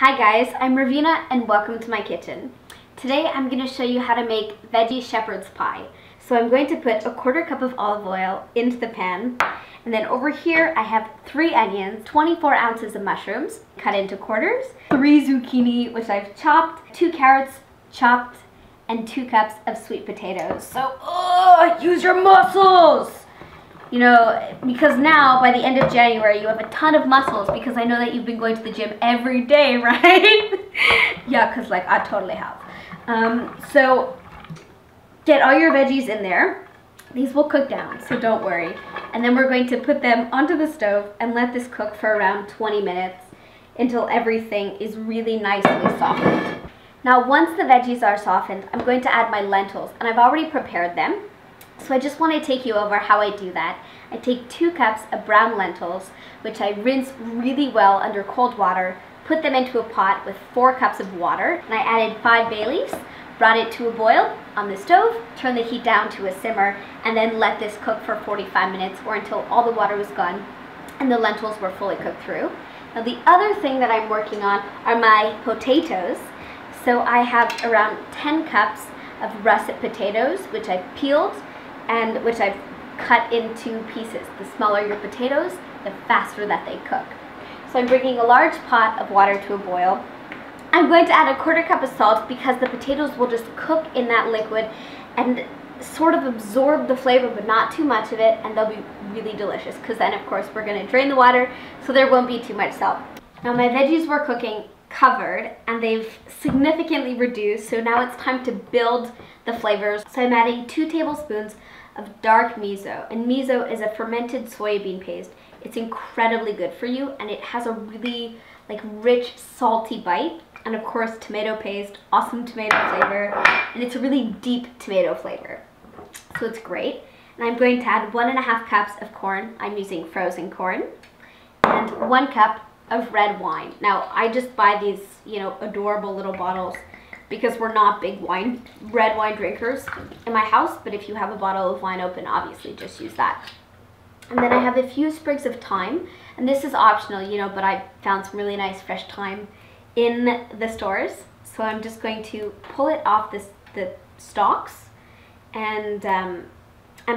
Hi guys, I'm Reveena and welcome to my kitchen. Today I'm going to show you how to make veggie shepherd's pie. So I'm going to put a 1/4 cup of olive oil into the pan, and then over here I have 3 onions, 24 ounces of mushrooms cut into quarters, 3 zucchini which I've chopped, 2 carrots chopped, and 2 cups of sweet potatoes. So use your muscles! You know, because now, by the end of January, you have a ton of muscles because I know that you've been going to the gym every day, right? Yeah, because like I totally have. So get all your veggies in there. These will cook down, so don't worry. And then we're going to put them onto the stove and let this cook for around 20 minutes until everything is really nicely softened. Now, once the veggies are softened, I'm going to add my lentils, and I've already prepared them. So I just want to take you over how I do that. I take 2 cups of brown lentils, which I rinse really well under cold water, put them into a pot with 4 cups of water, and I added 5 bay leaves, brought it to a boil on the stove, turned the heat down to a simmer, and then let this cook for 45 minutes or until all the water was gone and the lentils were fully cooked through. Now the other thing that I'm working on are my potatoes. So I have around 10 cups of russet potatoes, which I've peeled and which I've cut into pieces. The smaller your potatoes, the faster that they cook. So I'm bringing a large pot of water to a boil. I'm going to add a 1/4 cup of salt because the potatoes will just cook in that liquid and sort of absorb the flavor, but not too much of it, and they'll be really delicious because then of course we're going to drain the water so there won't be too much salt. Now my veggies were cooking covered and they've significantly reduced, so now it's time to build the flavors. So I'm adding 2 tablespoons of dark miso, and miso is a fermented soybean paste. It's incredibly good for you and it has a really rich salty bite, and of course tomato paste, awesome tomato flavor, and it's a really deep tomato flavor, so it's great. And I'm going to add 1.5 cups of corn. I'm using frozen corn, and 1 cup of red wine. Now I just buy these, you know, adorable little bottles because we're not big red wine drinkers in my house, but if you have a bottle of wine open, obviously just use that. And then I have a few sprigs of thyme, and this is optional, you know, but I found some really nice fresh thyme in the stores. So I'm just going to pull it off the stalks and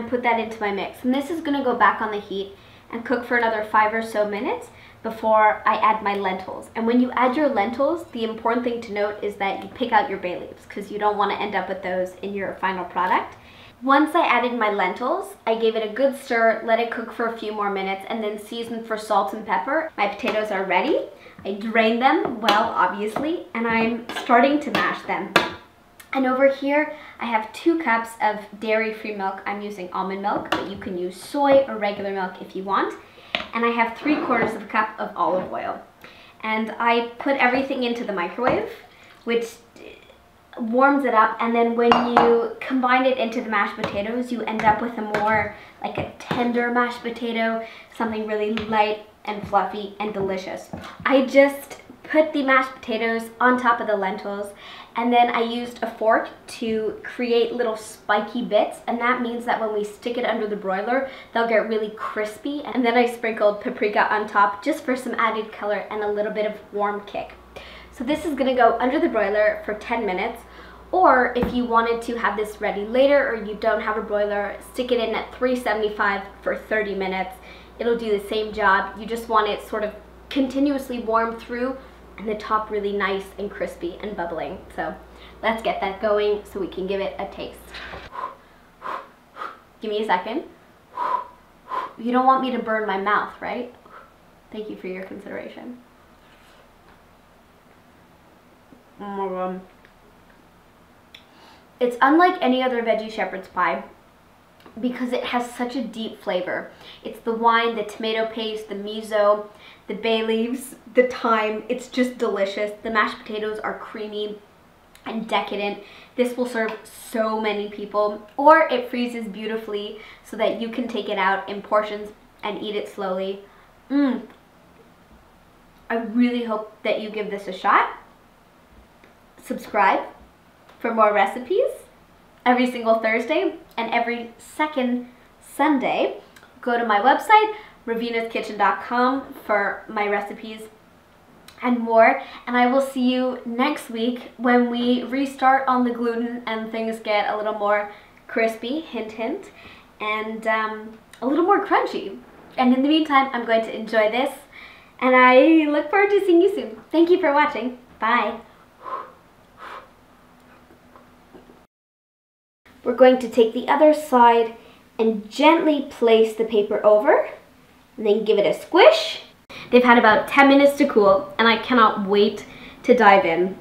put that into my mix. And this is gonna go back on the heat and cook for another 5 or so minutes before I add my lentils. And when you add your lentils, the important thing to note is that you pick out your bay leaves because you don't want to end up with those in your final product. Once I added my lentils, I gave it a good stir, let it cook for a few more minutes, and then seasoned for salt and pepper. My potatoes are ready. I drained them well, obviously, and I'm starting to mash them. And over here, I have 2 cups of dairy-free milk. I'm using almond milk, but you can use soy or regular milk if you want. And I have 3/4 cup of olive oil. And I put everything into the microwave, which warms it up, and then when you combine it into the mashed potatoes, you end up with a more like a tender mashed potato, something really light and fluffy and delicious. I just put the mashed potatoes on top of the lentils, and then I used a fork to create little spiky bits, and that means that when we stick it under the broiler, they'll get really crispy. And then I sprinkled paprika on top just for some added color and a little bit of warm kick. So this is gonna go under the broiler for 10 minutes, or if you wanted to have this ready later or you don't have a broiler, stick it in at 375 for 30 minutes. It'll do the same job. You just want it sort of continuously warm through and the top really nice and crispy and bubbling. So let's get that going so we can give it a taste. Give me a second. You don't want me to burn my mouth, right? Thank you for your consideration. Oh my God. It's unlike any other veggie shepherd's pie because it has such a deep flavor. It's the wine, the tomato paste, the miso, the bay leaves, the thyme. It's just delicious. The mashed potatoes are creamy and decadent. This will serve so many people, or it freezes beautifully so that you can take it out in portions and eat it slowly. I really hope that you give this a shot. Subscribe for more recipes every single Thursday and every second Sunday. Go to my website, reveenaskitchen.com, for my recipes and more. And I will see you next week when we restart on the gluten and things get a little more crispy, hint hint, and a little more crunchy. And in the meantime, I'm going to enjoy this, and I look forward to seeing you soon. Thank you for watching. Bye. We're going to take the other side and gently place the paper over, and then give it a squish. They've had about 10 minutes to cool, and I cannot wait to dive in.